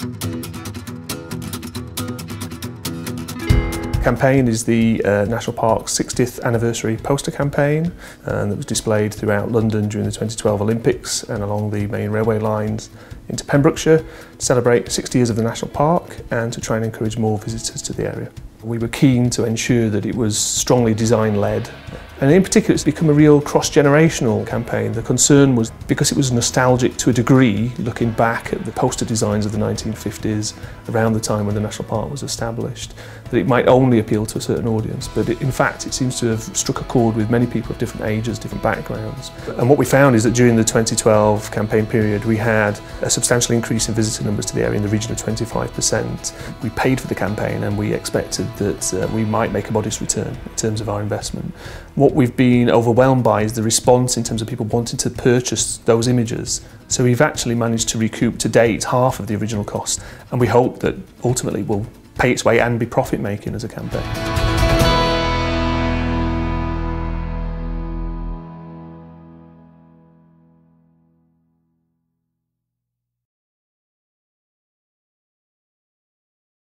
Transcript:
The campaign is the National Park's 60th anniversary poster campaign that was displayed throughout London during the 2012 Olympics and along the main railway lines into Pembrokeshire to celebrate 60 years of the National Park and to try and encourage more visitors to the area. We were keen to ensure that it was strongly design-led, and in particular it's become a real cross-generational campaign. The concern was because it was nostalgic to a degree, looking back at the poster designs of the 1950s, around the time when the National Park was established, that it might only appeal to a certain audience, but in fact it seems to have struck a chord with many people of different ages, different backgrounds. And what we found is that during the 2012 campaign period we had a substantial increase in visitor numbers to the area in the region of 25%. We paid for the campaign and we expected that we might make a modest return in terms of our investment. What we've been overwhelmed by is the response in terms of people wanting to purchase those images. So we've actually managed to recoup to date half of the original cost, and we hope that ultimately will pay its way and be profit making as a campaign.